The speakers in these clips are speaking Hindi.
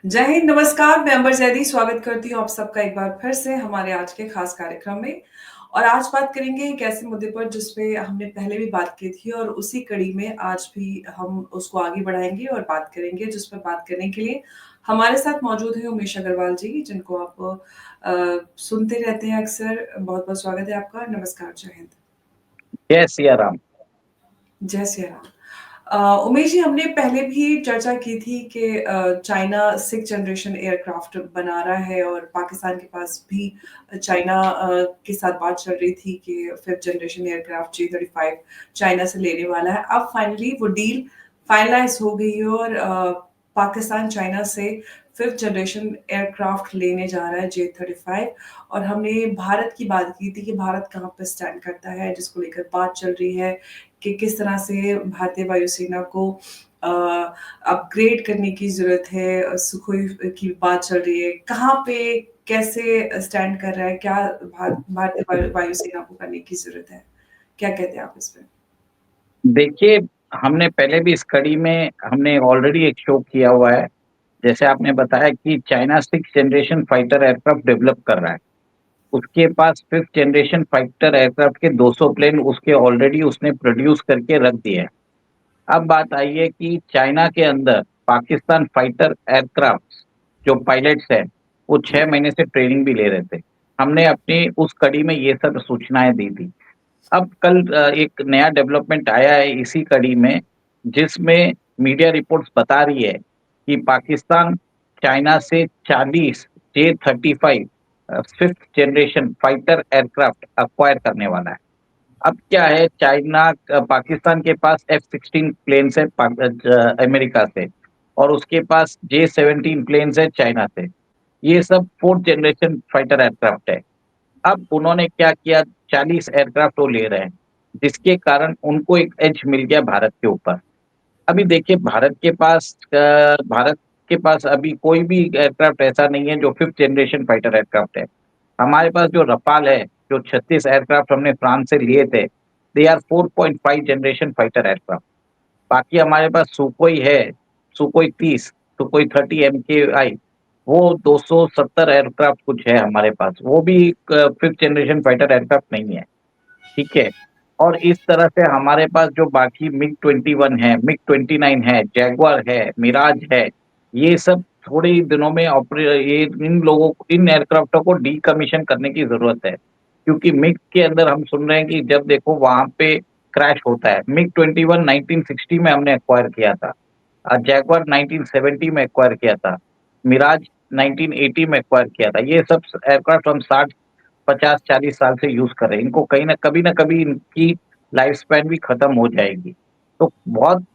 जय हिंद, नमस्कार। मैं अंबर जैदी स्वागत करती हूँ आप सबका एक बार फिर से हमारे आज के खास कार्यक्रम में। और आज बात करेंगे एक ऐसे मुद्दे पर जिस पे हमने पहले भी बात की थी और उसी कड़ी में आज भी हम उसको आगे बढ़ाएँगे और बात करेंगे, जिस पर बात करने के लिए हमारे साथ मौजूद हैं उमेश अग्रवाल जी, जिनको आप सुनते रहते हैं अक्सर। बहुत-बहुत स्वागत है आपका। नमस्कार, जय हिंद। जय सिया राम। जय सिया राम। उमेश जी, हमने पहले भी चर्चा की थी कि चाइना 6th जनरेशन एयरक्राफ्ट बना रहा है और पाकिस्तान के पास भी चाइना के साथ बात चल रही थी कि 5th generation aircraft J-35 China से लेने वाला है। अब फाइनली वो डील फाइनलाइज़ हो गई है और पाकिस्तान चाइना से 5th जनरेशन एयरक्राफ्ट लेने जा रहा है J-35। और हमने भारत की बात की थी कि भारत कहाँ पे स्टैंड करता है, जिसको लेकर बात चल रही है कि किस तरह से भारतीय वायुसेना को अपग्रेड करने की ज़रूरत है। सुखोई की बात चल रही है। कहाँ पे कैसे स्टैंड कर रहा है? क्या भारतीय वायुसेना को करने की ज़रूरत है? क्या कहते हैं आप इस पे? देखिए, हमने पहले भी इस कड़ी में हमने ऑलरेडी एक शो किया हुआ है। जैसे आपने बताया कि China 6th generation fighter aircraft develop कर रहा है। उसके पास 5th जनरेशन फाइटर एयरक्राफ्ट के 200 प्लेन उसके ऑलरेडी उसने प्रोड्यूस करके रख दिए हैं। अब बात आई है कि चाइना के अंदर पाकिस्तान फाइटर एयरक्राफ्ट जो पायलट्स हैं, वो 6 महीने से ट्रेनिंग भी ले रहे थे। हमने अपनी उस कड़ी में ये सब सूचनाएँ दी थी। अब कल एक नया डेवलपमेंट आया है इसी कड़ी में, जिसमें मीडिया रिपोर्ट्स बता रही है कि पाकिस्तान चाइना से 40 J-35 5th generation fighter aircraft acquire करने वाला है। अब क्या है, चाइना पाकिस्तान के पास F-16 प्लेन्स है अमेरिका से, और उसके पास J-17 प्लेन्स है चाइना से। ये सब 4th जनरेशन फाइटर एयरक्राफ्ट है। अब उन्होंने क्या किया, 40 एयरक्राफ्ट वो ले रहे हैं, जिसके कारण उनको एक एज मिल गया भारत के ऊपर। अभी देखिए, भारत के पास अभी कोई भी एयरक्राफ्ट ऐसा नहीं है जो 5th जनरेशन फाइटर एयरक्राफ्ट है। हमारे पास जो रफाल है, जो 36 एयरक्राफ्ट हमने फ्रांस से लिए थे, they are 4.5 generation fighter aircraft. बाकी हमारे पास सुकोई है, सुकोई 30, सुकोई 30 MKI, वो 270 एयरक्राफ्ट कुछ है हमारे पास, वो भी 5th जनरेशन फाइटर एयरक्राफ्ट नहीं है। ठीक है। और इस तरह से हमारे पास जो बाकी मिग-21 है, मिग-29 है, जैगुआर है, मिराज है, ये सब थोड़े ही दिनों में ये इन एयरक्राफ्टों को डीकमीशन करने की जरूरत है। क्योंकि मिग के अंदर हम सुन रहे हैं कि जब देखो वहां पे क्रैश होता है। मिग-21 1960 में हमने एक्वायर किया था, जैगुआर 1970 में एक्वायर किया था, मिराज 1980 में एक्वायर किया था। ये सब एयरक्राफ्ट हम 50-40 साल से यूज कर रहे हैं। इनको कभी ना कभी इनकी लाइफ स्पैन भी खत्म हो जाएगी। तो बहुत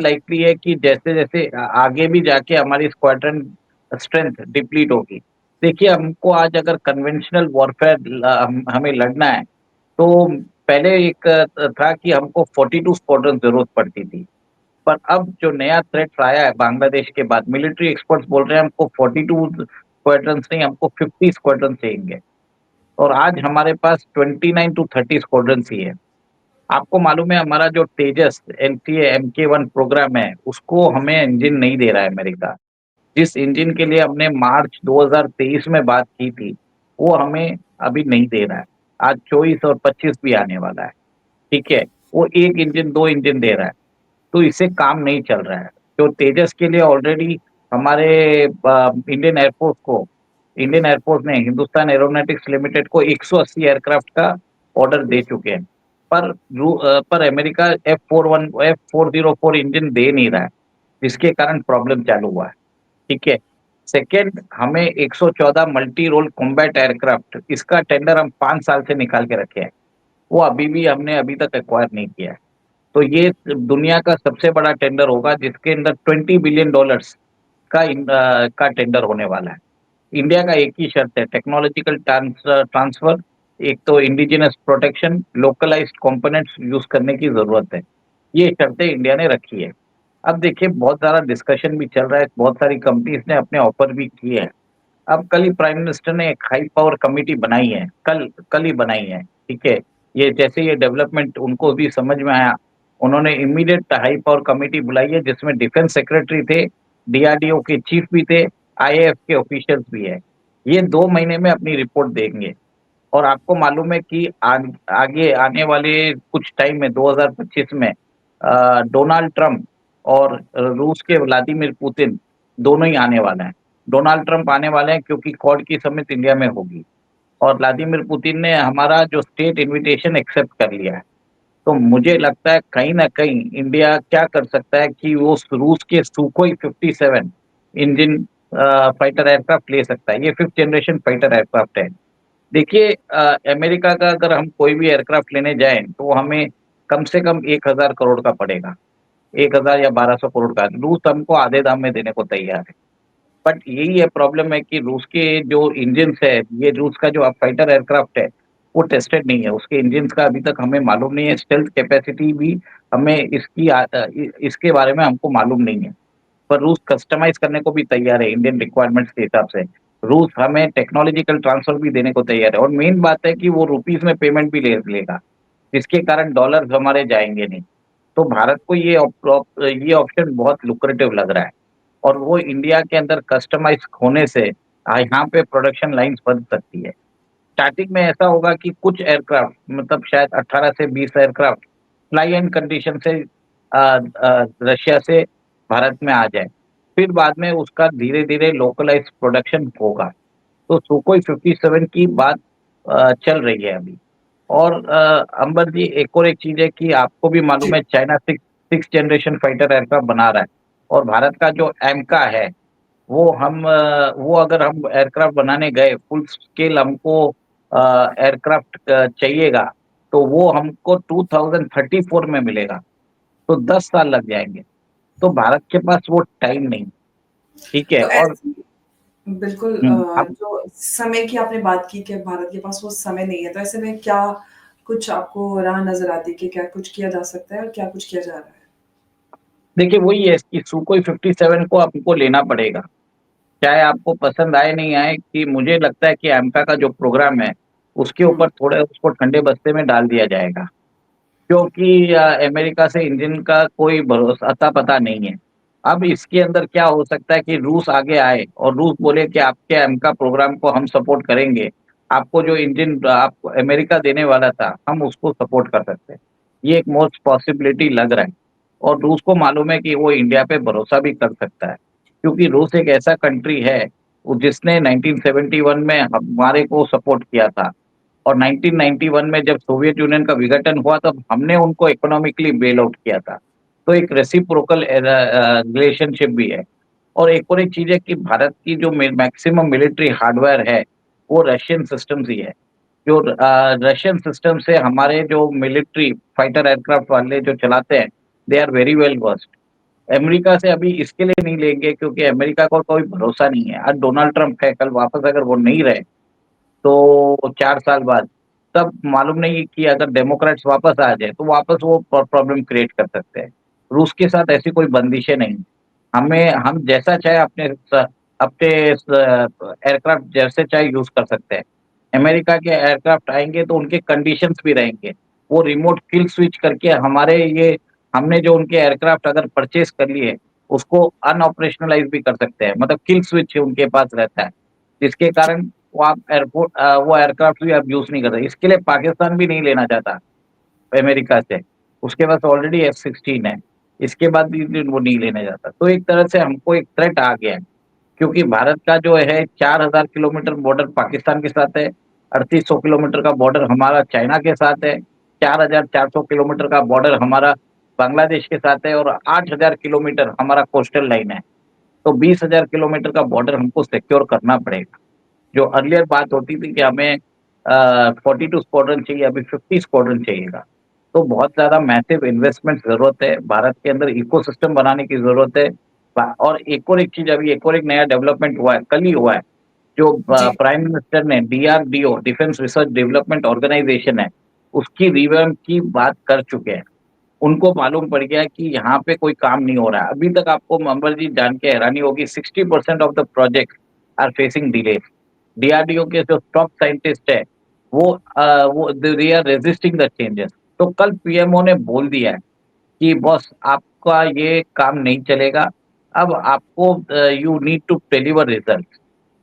लाइकली है कि जैसे जैसे आगे भी जाके हमारी स्क्वाड्रन स्ट्रेंथ डिप्लीट होगी। देखिए, हमको आज अगर कन्वेंशनल वॉरफेयर हमें लड़ना है, तो पहले एक था कि हमको 42 स्क्वाड्रन जरूरत पड़ती थी। पर अब जो नया थ्रेट आया है बांग्लादेश के बाद, मिलिट्री एक्सपर्ट्स बोल रहे हैं हमको 42 स्क्वाड्रन्स नहीं, हमको 50 स्क्वाड्रन चाहिए। और आज हमारे पास 29 टू 30 स्क्वाड्रन्स ही है। आपको मालूम है, हमारा जो तेजस LCA MK1 प्रोग्राम है, उसको हमें इंजन नहीं दे रहा है अमेरिका। जिस इंजन के लिए हमने मार्च 2023 में बात की थी, वो हमें अभी नहीं दे रहा है। आज 24 और 25 भी आने वाला है। ठीक है। वो एक इंजन, दो इंजन दे रहा है, तो इससे काम नहीं चल रहा है। तो तेजस के लिए ऑलरेडी हमारे इंडियन एयरफोर्स ने हिंदुस्तान एरोनॉटिक्स लिमिटेड को 180 एयरक्राफ्ट का ऑर्डर दे चुके हैं। पर अमेरिका F404 इंजन दे नहीं रहा है, जिसके कारण प्रॉब्लम चालू हुआ है। ठीक है। सेकेंड, हमें 114 मल्टी रोल कॉम्बैट एयरक्राफ्ट, इसका टेंडर हम 5 साल से निकाल के रखे हैं। वो हमने अभी तक एक्वायर नहीं किया है। तो ये दुनिया का सबसे बड़ा टेंडर होगा, जिसके अंदर $20 बिलियन का टेंडर होने वाला है। इंडिया का एक ही शर्त है, टेक्नोलॉजिकल ट्रांसफर, एक तो indigenous protection, localised components use करने की जरूरत है। ये शर्तें इंडिया ने रखी है। अब देखिए, बहुत सारा डिस्कशन भी चल रहा है, बहुत सारी कंपनीज ने अपने ऑफर भी किए हैं। अब कल ही प्राइम मिनिस्टर ने एक हाई पावर कमेटी बनाई है, कल कल ही बनाई है। ठीक है। ये जैसे ये डेवलपमेंट उनको भी समझ में आया, उन्होंने इमीडिएट हाई पावर कमेटी बुलाई है, जिसमें डिफेंस सेक्रेटरी थे डीआरडीओ के चीफ भी थे, आईएएफ के ऑफिशियल्स भी हैं। ये 2 महीने में अपनी रिपोर्ट देंगे और आपको मालूम है कि आगे आने वाले कुछ टाइम में 2025 में डोनाल्ड ट्रम्प और रूस के व्लादिमीर पुतिन दोनों ही आने वाले हैं। डोनाल्ड ट्रम्प आने वाले हैं क्योंकि क्वाड की समिट इंडिया में होगी और व्लादिमीर पुतिन ने हमारा जो स्टेट इन्विटेशन एक्सेप्ट कर लिया है। तो मुझे लगता है कहीं न कहीं इंडिया क्या कर सकता है कि वो रूस के सुखोई 57 इंजन फाइटर एयरक्राफ्ट ले सकता है। ये 5th जनरेशन फाइटर एयरक्राफ्ट है। देखिए अमेरिका का अगर हम कोई भी एयरक्राफ्ट लेने जाएँ, तो हमें कम से कम 1000 करोड़ का पड़ेगा। 1000 या 1200 करोड़ का। रूस हमको आधे दाम में देने को तैयार है। बट यही है प्रॉब्लम है कि रूस के जो इंजिन्स है, ये रूस का जो फाइटर एयरक्राफ्ट है, वो टेस्टेड नहीं है। उसके इंजिन्स का अभी तक हमें मालूम नहीं है, स्टेल्थ कैपेसिटी भी हमें इसके बारे में हमको मालूम नहीं है। पर रूस कस्टमाइज़ करने को भी तैयार है इंडियन रिक्वायरमेंट्स के हिसाब से। रूस हमें टेक्नोलॉजिकल ट्रांसफर भी देने को तैयार है और मेन बात है कि वो रुपीज़ में पेमेंट भी ले लेगा, जिसके कारण डॉलर्स हमारे जाएँगे नहीं। तो भारत को ये ऑप्शन बहुत लुक्रेटिव लग रहा है और वो इंडिया के अंदर कस्टमाइज़ होने से यहाँ पे प्रोडक्शन लाइन्स बन सकती है। स्टार्टिंग में ऐसा होगा कि कुछ एयरक्राफ्ट मतलब शायद 18 से 20 एयरक्राफ्ट फ्लाई एंड कंडीशन से रशिया से भारत में आ जाए। फिर बाद में उसका धीरे-धीरे लोकलाइज़्ड प्रोडक्शन होगा। तो सुकोई 57 की बात चल रही है अभी। और अंबर जी एक और एक चीज़ है कि आपको भी मालूम जी। है चाइना 6 जनरेशन फाइटर एयरक्राफ्ट बना रहा है और भारत का जो एमका है वो अगर हम एयरक्राफ्ट बनाने गए फुल स्केल हमको एयरक्राफ्ट चाहिएगा, तो वो हमको 2034 में मिलेगा, तो 10 साल लग जाएँगे। तो भारत के पास वो टाइम नहीं, ठीक है? तो और ऐसी बिल्कुल अब जो समय की आपने बात की कि भारत के पास वो समय नहीं है, तो ऐसे में क्या कुछ आपको राह नज़र आती है कि क्या कुछ किया जा सकता है और क्या कुछ किया जा रहा है? देखिए वही है कि सुकोई 57 को आपको लेना पड़ेगा, चाहे आपको पसंद आए नहीं आए कि मुझे लगता है कि एमका का जो प्रोग्राम है, उसके हुँ, ऊपर थोड़ा उसको ठंडे बस्ते में डाल दिया जाएगा। क्योंकि अमेरिका से इंजन का कोई भरोसा अता-पता नहीं है। अब इसके अंदर क्या हो सकता है कि रूस आगे आए और रूस बोले कि आपके एमका प्रोग्राम को हम सपोर्ट करेंगे। आपको जो इंजन आपको अमेरिका देने वाला था, हम उसको सपोर्ट कर सकते हैं। ये एक मोस्ट पॉसिबिलिटी लग रहा है और रूस को मालूम है कि वो इंडिया पे भरोसा भी कर सकता है। क्योंकि रूस एक ऐसा कंट्री है, वो जिसने 1971 में हमारे को सपोर्ट किया था। और 1991 में जब सोवियत यूनियन का विघटन हुआ तब हमने उनको इकोनॉमिकली बेल आउट किया था। तो एक रेसिप्रोकल रिलेशनशिप भी है। और एक चीज़ है कि भारत की जो मैक्सिमम मिलिट्री हार्डवेयर है, वो रशियन सिस्टम्स ही है। जो रशियन सिस्टम से हमारे जो मिलिट्री फाइटर एयरक्राफ्ट वाले जो चलाते हैं, they are very well versed. America से अभी इसके लिए नहीं लेंगे क्योंकि अमेरिका को कोई भरोसा नहीं है। आज डोनाल्ड ट्रम्प है, कल वापस अगर वो नहीं रहे तो 4 साल बाद, तब मालूम नहीं कि अगर डेमोक्रेट्स वापस आ जाए, तो वापस वो प्रॉब्लम क्रिएट कर सकते हैं। रूस के साथ ऐसी कोई बंदिशें नहीं। हम जैसा चाहे अपने एयरक्राफ्ट जैसे चाहे यूज़ कर सकते हैं। अमेरिका के एयरक्राफ्ट आएँगे तो उनके कंडीशंस भी रहेंगे। वो रिमोट किल स्विच करके हमने जो उनके एयरक्राफ्ट अगर परचेज़ कर लिए, उसको अनऑपरेशनलाइज़ भी कर सकते हैं। मतलब किल स्विच उनके पास रहता है। जिसके जी। कारण वो एयरक्राफ्ट भी अब यूज़ नहीं कर रहे। इसके लिए पाकिस्तान भी नहीं लेना चाहता अमेरिका से। उसके पास ऑलरेडी F-16 है। इसके बाद भी वो नहीं लेना चाहता। तो एक तरह से हमको एक थ्रेट आ गया है। क्योंकि भारत का जो है 4000 किलोमीटर बॉर्डर पाकिस्तान के साथ है, 3800 किलोमीटर का बॉर्डर हमारा चाइना के साथ है, 4400 किलोमीटर का बॉर्डर हमारा बांग्लादेश के साथ है और 8000 किलोमीटर हमारा कोस्टल लाइन है। तो 20,000 किलोमीटर का बॉर्डर हमको सिक्योर करना पड़ेगा। जो अर्लियर बात होती थी कि हमें 42 स्क्वाड्रन चाहिए, अभी 50 स्क्वाड्रन चाहिएगा। तो बहुत ज़्यादा मैसिव इन्वेस्टमेंट ज़रूरत है, भारत के अंदर इकोसिस्टम बनाने की ज़रूरत है। और एक चीज़ अभी एक और एक नया डेवलपमेंट हुआ है, कल ही हुआ है, जो जी। प्राइम मिनिस्टर ने DRDO defence research development organisation है, उसकी रिवैम्प की बात कर चुके हैं। उनको मालूम पड़ गया है कि यहाँ पे कोई काम नहीं हो रहा है। अभी तक आपको अंबर जी जान के हैरानी होगी 60% of the project are facing delay. DRDO के जो टॉप साइंटिस्ट है, वो they are resisting the changes. तो कल पीएमओ ने बोल दिया है कि बॉस आपका ये काम नहीं चलेगा, अब आपको you need to deliver result.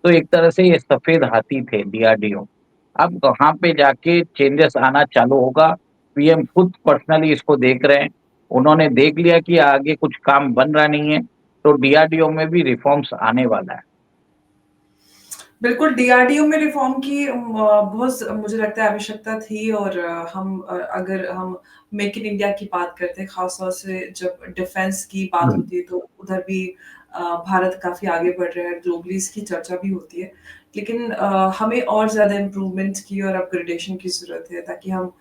तो एक तरह से ये सफेद हाथी थे डीआरडीओ। अब वहां पे जाके चेंजेस आना चालू होगा। पीएम खुद पर्सनली इसको देख रहे हैं। उन्होंने देख लिया कि आगे कुछ काम बन रहा नहीं है, तो डीआरडीओ में भी रिफॉर्म्स आने वाला है। बिल्कुल, डीआरडीओ में रिफ़ॉर्म की बहुत मुझे लगता है आवश्यकता थी और अगर हम मेक इन इंडिया की बात करते हैं, ख़ास तौर से जब डिफेंस की बात हम्म। होती है, तो उधर भी भारत काफ़ी आगे बढ़ रहा है, ग्लोबली इसकी चर्चा भी होती है। लेकिन हमें और ज़्यादा इम्प्रूवमेंट की और अपग्रेडेशन की ज़रूरत है, ताकि हम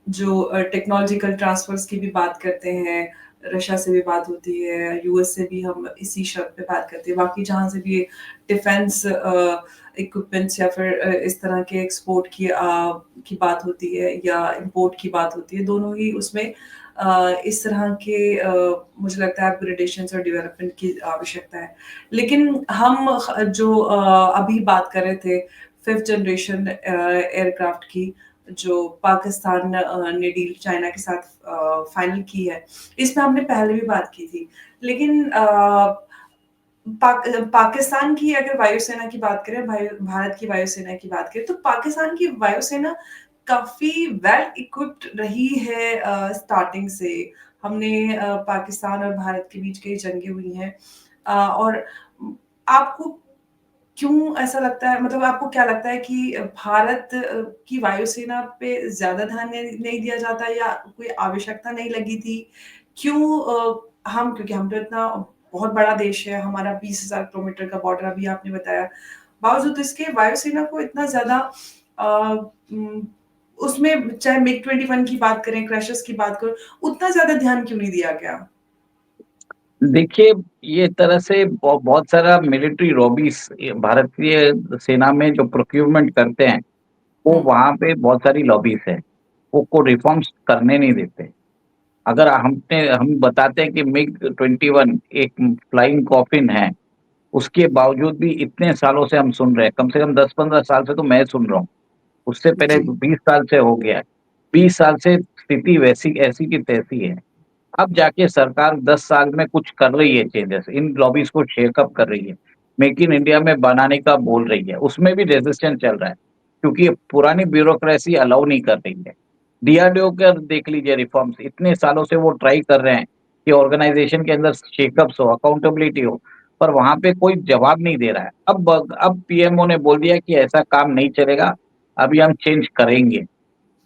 जो टेक्नोलॉजिकल ट्रांसफ़र्स की भी बात करते हैं, रशिया से भी बात होती है, यूएस से भी हम इसी शर्त पे बात करते हैं, बाकी जहाँ से भी डिफेंस इक्विपमेंट्स या फिर इस तरह के एक्सपोर्ट की बात होती है या इम्पोर्ट की बात होती है, दोनों ही उसमें इस तरह के मुझे लगता है अपग्रेडेशंस और डेवलपमेंट की आवश्यकता है। लेकिन हम जो अभी बात कर रहे थे 5th जनरेशन एयरक्राफ्ट की, जो पाकिस्तान ने डील चाइना के साथ फाइनल की है, इसमें हमने पहले भी बात की थी। लेकिन पाकिस्तान की अगर वायुसेना की बात करें, भारत की वायुसेना की बात करें, तो पाकिस्तान की वायुसेना काफ़ी वेल इक्विप्ड रही है स्टार्टिंग से। हमने पाकिस्तान और भारत के बीच कई जंगें हुई हैं और आपको क्यों ऐसा लगता है, मतलब आपको क्या लगता है कि भारत की वायुसेना पे ज़्यादा ध्यान नहीं दिया जाता या कोई आवश्यकता नहीं लगी थी? क्यों क्योंकि हम तो इतना बहुत बड़ा देश है, हमारा 20,000 किलोमीटर का बॉर्डर अभी आपने बताया। बावजूद इसके वायुसेना को इतना ज़्यादा अ, उम, उसमें चाहे मिग-21 की बात करें, क्रशर्स की बात करें, उतना ज़्यादा ध्यान क्यों नहीं दिया गया? देखिए, ये तरह से बहुत सारा मिलिट्री लॉबीज भारतीय सेना में जो प्रोक्यूरमेंट करते हैं, वो हुँ, वहाँ पे बहुत सारी लॉबीज है। वो को रिफॉर्म्स करने नहीं देते। अगर हम बताते हैं कि मिग 21 एक फ्लाइंग कॉफिन है, उसके बावजूद भी इतने सालों से हम सुन रहे हैं, कम से कम 10-15 साल से तो मैं सुन रहा हूँ। उससे पहले जी, 20 साल से हो गया है। 20 साल से स्थिति वैसी ऐसी की तैसी है। अब जाके सरकार 10 साल में कुछ कर रही है चेंजेस, इन लॉबीज को शेकअप कर रही है, मेक इन इंडिया में बनाने का बोल रही है, उसमें भी रेजिस्टेंस चल रहा है, क्योंकि पुरानी ब्यूरोक्रेसी अलाउ नहीं कर रही है। डीआरडीओ का देख लीजिए रिफॉर्म्स, इतने सालों से वो ट्राई कर रहे हैं कि ऑर्गेनाइजेशन के अंदर शेकअप्स हो, अकाउंटेबिलिटी हो, पर वहां पे कोई जवाब नहीं दे रहा है। अब पीएमओ ने बोल दिया कि ऐसा काम नहीं चलेगा, अभी हम चेंज करेंगे।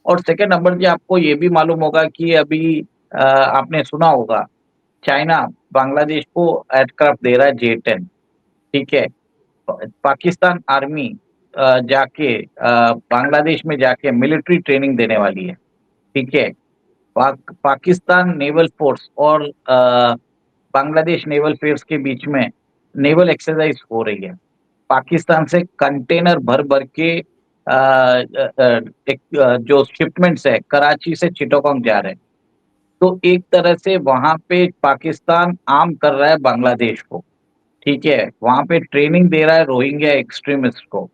और सेकंड नंबर जी, आपको ये भी मालूम होगा कि अभी आपने सुना होगा, चाइना बांग्लादेश को एयरक्राफ्ट दे रहा है जे-10, ठीक है? पाकिस्तान आर्मी बांग्लादेश में जाके मिलिट्री ट्रेनिंग देने वाली है, ठीक है? पाकिस्तान नेवल फोर्स और बांग्लादेश नेवल फोर्स के बीच में नेवल एक्सरसाइज हो रही है। पाकिस्तान से कंटेनर भर-भर के जो शिपमेंट्स है, कराची से चिटागोंग जा रहे हैं। तो एक तरह से वहाँ पे पाकिस्तान आर्म कर रहा है बांग्लादेश को, ठीक है? वहाँ पे ट्रेनिंग दे रहा है रोहिंग्या एक्सट्रीमिस्ट को,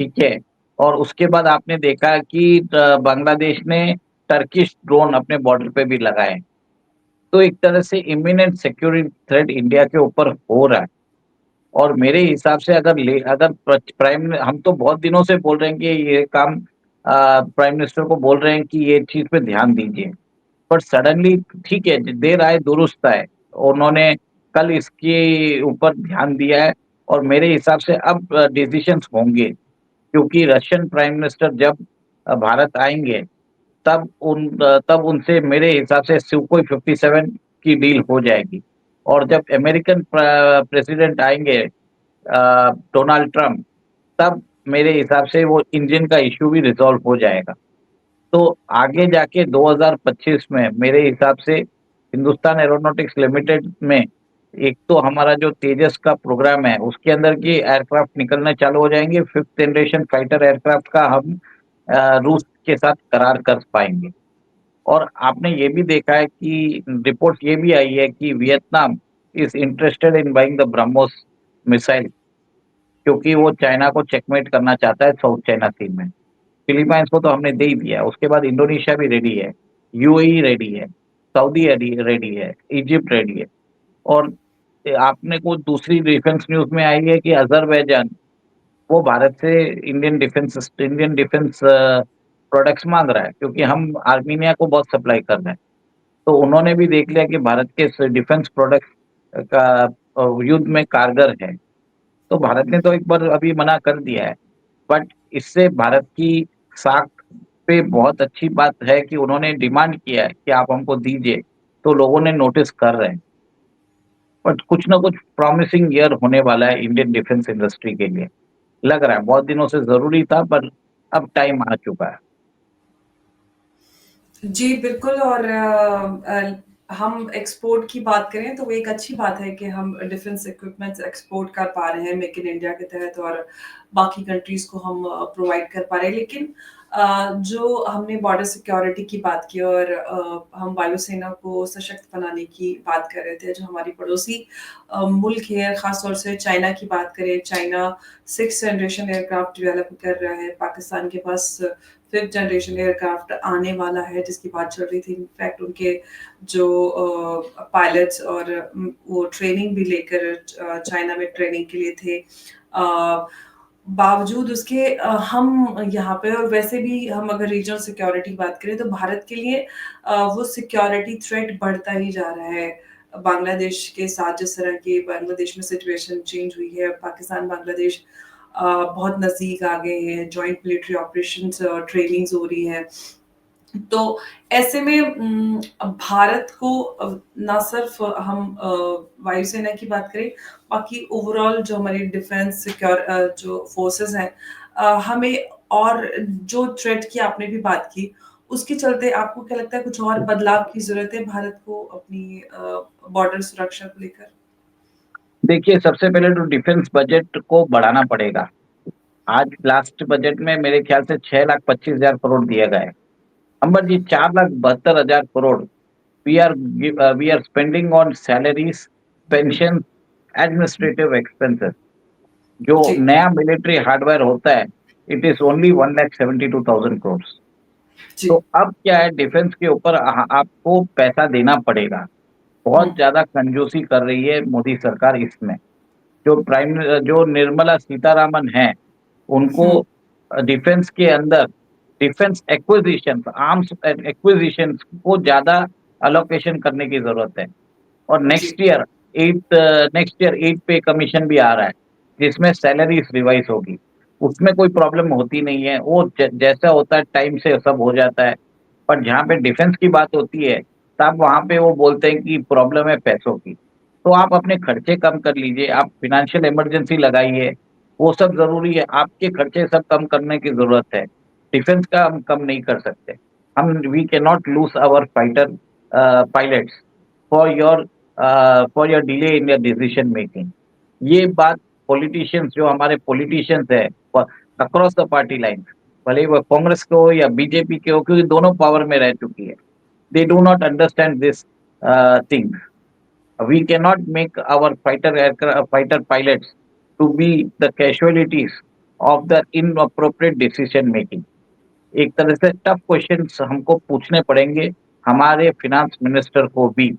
ठीक है? और उसके बाद आपने देखा कि बांग्लादेश ने टर्किश ड्रोन अपने बॉर्डर पे भी लगाए। तो एक तरह से इमिनेंट सिक्योरिटी थ्रेट इंडिया के ऊपर हो रहा है। और मेरे हिसाब से अगर प्राइम हम तो बहुत दिनों से बोल रहे हैं कि ये काम प्राइम मिनिस्टर को बोल रहे हैं कि ये चीज़ पे ध्यान दीजिए। पर सडनली ठीक है, देर आए दुरुस्त आए। उन्होंने कल इसके ऊपर ध्यान दिया है और मेरे हिसाब से अब डिसीजंस होंगे, क्योंकि रशियन प्राइम मिनिस्टर जब भारत आएँगे, तब उनसे मेरे हिसाब से सुकोई 57 की डील हो जाएगी। और जब अमेरिकन प्रेसिडेंट आएँगे डोनाल्ड ट्रम्प, तब मेरे हिसाब से वो इंजन का इश्यू भी रिज़ॉल्व हो जाएगा। तो आगे जाके 2025 में मेरे हिसाब से हिंदुस्तान एरोनॉटिक्स लिमिटेड में एक तो हमारा जो तेजस का प्रोग्राम है, उसके अंदर की एयरक्राफ्ट निकलने चालू हो जाएँगे। 5th जनरेशन फाइटर एयरक्राफ्ट का हम रूस के साथ करार कर पाएँगे। और आपने ये भी देखा है कि रिपोर्ट ये भी आई है कि Vietnam is interested in buying the BrahMos missile, क्योंकि वो चाइना को चेकमेट करना चाहता है साउथ चाइना सी में। फिलीपाइंस को तो हमने दे ही दिया, उसके बाद इंडोनेशिया भी रेडी है, यूएई रेडी है, सऊदी रेडी रेडी है, इजिप्ट रेडी है। और आपने को दूसरी डिफेंस न्यूज़ में आई है कि अज़रबैजान वो भारत से इंडियन डिफेंस प्रोडक्ट्स माँग रहा है, क्योंकि हम आर्मीनिया को बहुत सप्लाई कर रहे हैं। तो उन्होंने भी देख लिया कि भारत के स डिफेंस प्रोडक्ट्स का युद्ध में कारगर है। तो भारत ने तो एक बार अभी मना कर दिया है, बट इससे भारत की साख पे बहुत अच्छी बात है कि उन्होंने डिमांड किया है कि आप हमको दीजिए, तो लोगों ने नोटिस कर रहे हैं। बट कुछ ना कुछ प्रॉमिसिंग ईयर होने वाला है इंडियन डिफेंस इंडस्ट्री के लिए। लग रहा है बहुत दिनों से ज़रूरी था, पर अब टाइम आ चुका है। जी, बिल्कुल। और हम एक्सपोर्ट की बात करें तो वो एक अच्छी बात है कि हम डिफेंस इक्विपमेंट्स एक्सपोर्ट कर पा रहे हैं मेक इन इंडिया के तहत, और बाकी कंट्रीज़ को हम प्रोवाइड कर पा रहे हैं। लेकिन जो हमने बॉर्डर सिक्योरिटी की बात की, और हम वायुसेना को सशक्त बनाने की बात कर रहे थे, जो हमारी पड़ोसी मुल्क है, ख़ास तौर से चाइना की बात करें, China 6th generation aircraft develop कर रहा है, पाकिस्तान के पास 5th जनरेशन एयरक्राफ्ट आने वाला है, जिसकी बात चल रही थी। इनफैक्ट उनके जो पायलट्स और वो ट्रेनिंग भी लेकर चाइना में ट्रेनिंग के लिए थे। बावजूद उसके हम यहाँ पे, और वैसे भी हम अगर रीजनल सिक्योरिटी की बात करें तो भारत के लिए वो सिक्योरिटी थ्रेट बढ़ता ही जा रहा है। बांग्लादेश के साथ जिस तरह की बांग्लादेश में सिचुएशन चेंज हुई है, पाकिस्तान बांग्लादेश बहुत नज़दीक आ गए हैं, जॉइंट मिलिट्री ऑपरेशंस ट्रेनिंग्स हो रही है। तो ऐसे में भारत को ना सिर्फ हम वायुसेना की बात करें, बाकी ओवरऑल जो हमारी डिफेंस जो फोर्सेस हैं, हमें, और जो थ्रेट की आपने भी बात की, उसके चलते आपको क्या लगता है कुछ और बदलाव की ज़रूरत है भारत को अपनी बॉर्डर सुरक्षा को लेकर? देखिए, सबसे पहले तो डिफेंस बजट को बढ़ाना पड़ेगा। आज लास्ट बजट में मेरे ख्याल से 6,25,000 करोड़ दिया गया है। Ambar ji, 4,72,000 crore we are spending on salaries, pension, administrative expenses. जो जी, नया मिलिट्री हार्डवेयर होता है, इट इज ओनली 1,72,000 करोड़। तो जी। अब क्या है, डिफेंस के ऊपर आपको पैसा देना पड़ेगा। हुँ, बहुत ज्यादा कंजूसी कर रही है मोदी सरकार इसमें। जो निर्मला सीतारामन है, उनको हुँ, डिफेंस के अंदर डिफेंस एक्विजिशन, आर्म्स एक्विजिशन को ज्यादा अलोकेशन करने की जरूरत है। और जी, नेक्स्ट ईयर 8 पे कमीशन भी आ रहा है, जिसमें सैलरीज रिवाइज होगी। उसमें कोई प्रॉब्लम होती नहीं है, वो जैसा होता है टाइम से सब हो जाता है। पर जहाँ पे डिफेंस की बात होती है, तब वहाँ पे वो बोलते हैं कि प्रॉब्लम है पैसों की। तो आप अपने खर्चे कम कर लीजिए, आप फाइनेंशियल इमरजेंसी लगाइए, वो सब ज़रूरी है। आपके खर्चे सब कम करने की ज़रूरत है, डिफेंस का हम कम नहीं कर सकते। हम we can not lose our fighter pilots for your delay in your decision making. ये बात पॉलिटिशियंस, जो हमारे पॉलिटिशियंस है अक्रॉस द पार्टी लाइन, भले ही वो कांग्रेस के हो या बीजेपी के हो, क्योंकि दोनों पावर में रह चुकी है, they do not understand this thing. We cannot make our fighter pilots to be the casualties of the inappropriate decision making. एक तरह से टफ क्वेश्चंस हमको पूछने पड़ेंगे, हमारे फिनांस मिनिस्टर को भी,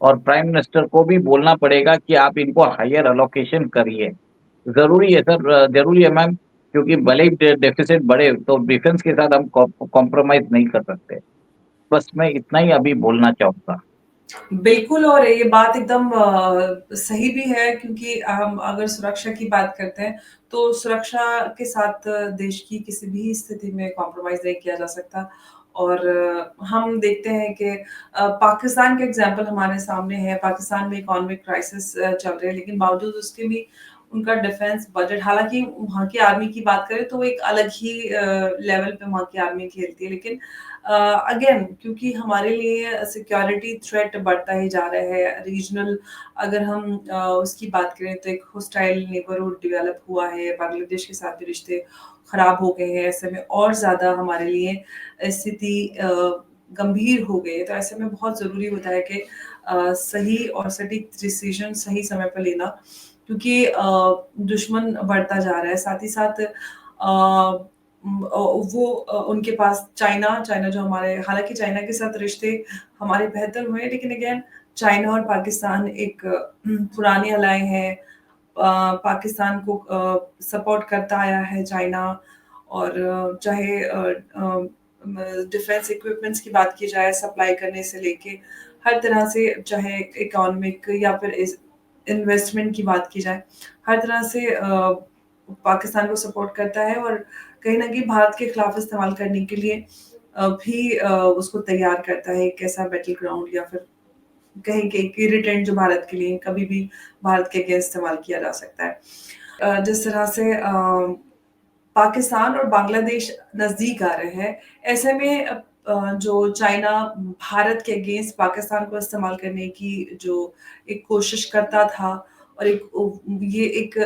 और प्राइम मिनिस्टर को भी बोलना पड़ेगा कि आप इनको हायर अलोकेशन करिए। ज़रूरी है सर, ज़रूरी है मैम, क्योंकि भले ही डेफिसिट बढ़े तो डिफेंस के साथ हम कॉम्प्रोमाइज़ नहीं कर सकते। बस मैं इतना ही अभी बोलना चाहूँगा। बिल्कुल। और ये बात एकदम सही भी है, क्योंकि हम अगर सुरक्षा की बात करते हैं, तो सुरक्षा के साथ देश की किसी भी स्थिति में कॉम्प्रोमाइज़ नहीं किया जा सकता। और हम देखते हैं कि पाकिस्तान का एग्ज़ाम्पल हमारे सामने है। पाकिस्तान में इकोनॉमिक क्राइसिस चल रही है, लेकिन बावजूद उसके भी उनका डिफेंस बजट, हालाँकि वहाँ की आर्मी की बात करें तो वो एक अलग ही लेवल पे वहाँ की आर्मी खेलती है। लेकिन अगेन, क्योंकि हमारे लिए सिक्योरिटी थ्रेट बढ़ता ही जा रहा है, रीजनल अगर हम उसकी बात करें तो एक होस्टाइल नेबरहुड डेवलप हुआ है, बांग्लादेश के साथ भी रिश्ते खराब हो गए हैं, ऐसे में और ज़्यादा हमारे लिए स्थिति गंभीर हो गई है। तो ऐसे में बहुत ज़रूरी होता है कि सही और सटीक डिसीजन सही समय पर लेना, क्योंकि दुश्मन बढ़ता जा रहा है। साथ ही साथ वो उनके पास चाइना चाइना जो हमारे, हालाँकि चाइना के साथ रिश्ते हमारे बेहतर हुए हैं, लेकिन अगेन चाइना और पाकिस्तान एक पुरानी अलाय है। पाकिस्तान को सपोर्ट करता आया है चाइना और चाहे डिफेंस इक्विपमेंट्स की बात की जाए, सप्लाई करने से लेके हर तरह से, चाहे इकोनॉमिक या फिर इन्वेस्टमेंट की बात की जाए, हर तरह से पाकिस्तान को सपोर्ट करता है और कहीं न कहीं भारत के खिलाफ इस्तेमाल करने के लिए भी उसको तैयार करता है एक ऐसा बैटल ग्राउंड या फिर कहें कि एक इरिटेंट जो भारत के लिए कभी भी भारत के अगेंस्ट इस्तेमाल किया जा सकता है। जिस तरह से पाकिस्तान और बांग्लादेश नज़दीक आ रहे हैं, ऐसे में जो चाइना भारत के अगेंस्ट पाकिस्तान को इस्तेमाल करने की जो एक कोशिश करता था और ये एक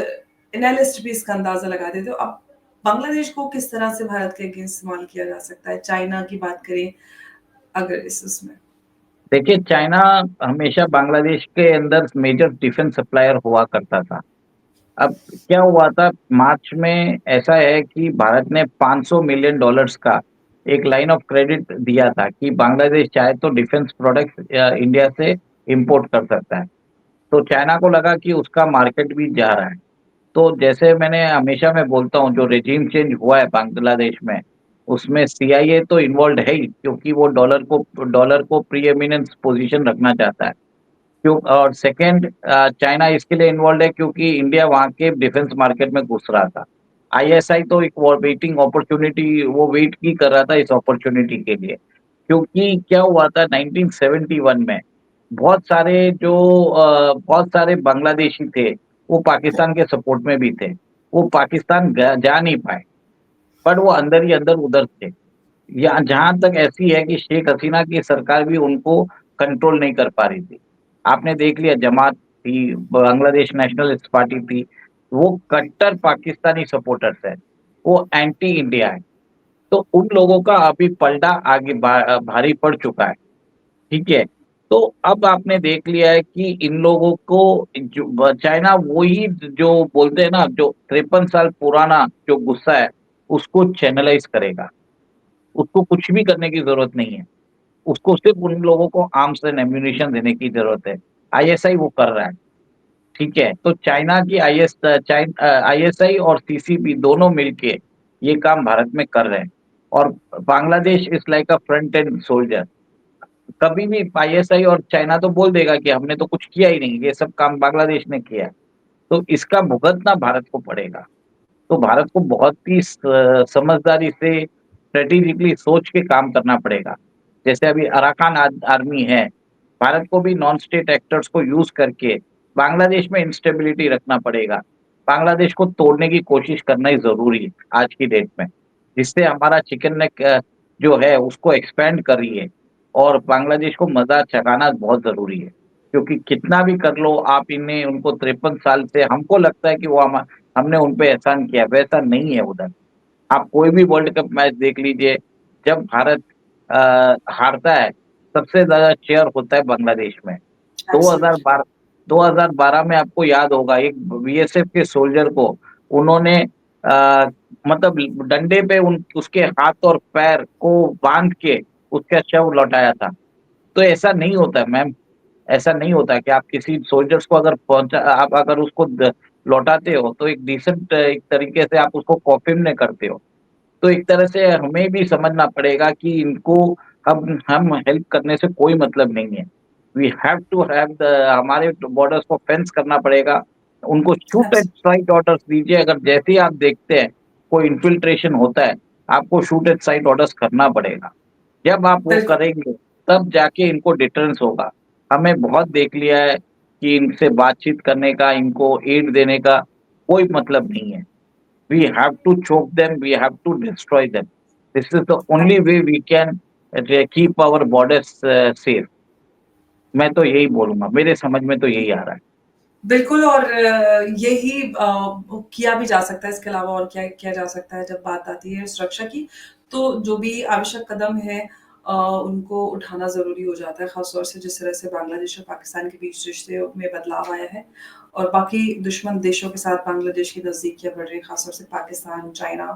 एनालिस्ट भी इसका अंदाज़ा लगाते थे। तो अब बांग्लादेश को किस तरह से भारत के अगेंस्ट इस्तेमाल किया जा सकता है? चाइना की बात करें अगर इस उसमें। देखिए, चाइना हमेशा बांग्लादेश के अंदर मेजर डिफेंस सप्लायर हुआ करता था। अब क्या हुआ था, मार्च में ऐसा है कि भारत ने $500 मिलियन का एक लाइन ऑफ क्रेडिट दिया था कि बांग्लादेश चाहे तो डिफेंस प्रोडक्ट्स इंडिया से इंपोर्ट कर सकता है। तो चाइना को लगा कि उसका मार्केट भी जा रहा है। तो जैसे मैंने हमेशा मैं बोलता हूँ, जो रेजिम चेंज हुआ है बांग्लादेश में, उसमें सीआईए तो इन्वॉल्व है ही, क्योंकि वो डॉलर को प्रीएमिनेंस पोजीशन रखना चाहता है। क्यों? और सेकंड, चाइना इसके लिए इन्वॉल्व है क्योंकि इंडिया वहाँ के डिफेंस मार्केट में घुस रहा था। आईएसआई तो एक वेटिंग अपॉर्चुनिटी, वो वेट ही कर रहा था इस अपॉर्चुनिटी के लिए। क्योंकि क्या हुआ था 1971 में, बहुत सारे बांग्लादेशी थे, वो पाकिस्तान के सपोर्ट में भी थे। वो पाकिस्तान जा नहीं पाए, बट वो अंदर ही अंदर उधर थे। या जहाँ तक ऐसी है कि शेख हसीना की सरकार भी उनको कंट्रोल नहीं कर पा रही थी। आपने देख लिया, जमात थी, बांग्लादेश नेशनलिस्ट पार्टी थी, वो कट्टर पाकिस्तानी सपोर्टर्स हैं, वो एंटी इंडिया है। तो उन लोगों का अभी पलड़ा आगे भारी पड़ चुका है, ठीक है? तो अब आपने देख लिया है कि इन लोगों को चाइना वही जो बोलते हैं ना, जो 53 साल पुराना जो गुस्सा है, उसको चैनलाइज़ करेगा। उसको कुछ भी करने की ज़रूरत नहीं है। उसको सिर्फ़ उन लोगों को आर्म्स एंड एम्यूनिशन देने की ज़रूरत है। आईएसआई वो कर रहा है, ठीक है? तो चाइना की आईएसआई और सीसीपी दोनों मिलके ये काम भारत में कर रहे हैं, और Bangladesh is like a front end soldier. कभी भी आईएसआई और चाइना तो बोल देगा कि हमने तो कुछ किया ही नहीं, ये सब काम बांग्लादेश ने किया है। तो इसका भुगतना भारत को पड़ेगा। तो भारत को बहुत ही समझदारी से, स्ट्रेटेजिकली सोच के काम करना पड़ेगा। जैसे अभी अराकान आर्मी है, भारत को भी नॉन स्टेट एक्टर्स को यूज़ करके बांग्लादेश में इंस्टेबिलिटी रखना पड़ेगा। बांग्लादेश को तोड़ने की कोशिश करना ही ज़रूरी है आज की डेट में, जिससे हमारा चिकन नेक जो है उसको एक्सपैंड कर रही है, और बांग्लादेश को मज़ा चखाना बहुत ज़रूरी है। क्योंकि कितना भी कर लो आप, इन्हें उनको 53 साल से हमको लगता है कि वो हमने उन पे एहसान किया, वैसा नहीं है उधर। आप कोई भी वर्ल्ड कप मैच देख लीजिए, जब भारत हारता है, सबसे ज़्यादा चीयर होता है बांग्लादेश में। एब्सोल्युटली। 2012 2012 में आपको याद होगा, एक बीएसएफ के सोल्जर को उन्होंने मतलब डंडे पे उसके हाथ और पैर को बाँध के उसका शव लौटाया था। तो ऐसा नहीं होता है मैम, ऐसा नहीं होता है कि आप किसी सोल्जर्स को अगर आप अगर उसको लौटाते हो तो एक डिसेंट एक तरीके से आप उसको कॉफ़िन में करते हो। तो एक तरह से हमें भी समझना पड़ेगा कि इनको हम हेल्प करने से कोई मतलब नहीं है। वी हैव टू हैव हमारे बॉर्डर्स को फेंस करना पड़ेगा। उनको shoot at absolutely. Site orders दीजिए, अगर जैसे ही आप देखते हैं कोई इन्फिल्ट्रेशन होता है, आपको शूट एट साइट ऑर्डर्स करना पड़ेगा। जब आप वो बिल्कुल। करेंगे, तब जाके इनको डिटरेंस होगा। हमें बहुत देख लिया है कि इनसे बातचीत करने का, इनको एड देने का कोई मतलब नहीं है। We have to choke them, we have to destroy them. This is the only way we can keep our borders safe. मैं तो यही बोलूँगा, मेरे समझ में तो यही आ रहा है। बिल्कुल और यही किया भी जा सकता है, इसके अलावा और क्या किया जा सकता है जब बात आती है सुरक्षा की, तो जो भी आवश्यक कदम है उनको उठाना ज़रूरी हो जाता है, ख़ास तौर से जिस तरह से बांग्लादेश और पाकिस्तान के बीच रिश्ते में बदलाव आया है और बाकी दुश्मन देशों के साथ बांग्लादेश की नज़दीकियाँ बढ़ रही हैं, ख़ास तौर से पाकिस्तान, चाइना।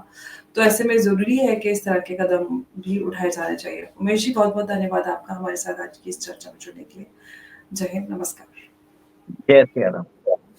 तो ऐसे में ज़रूरी है कि इस तरह के कदम भी उठाए जाने चाहिए। उमेश जी, बहुत-बहुत धन्यवाद आपका हमारे साथ आज की इस चर्चा में जुड़ने के लिए। जय हिंद, नमस्कार। जय सिया राम।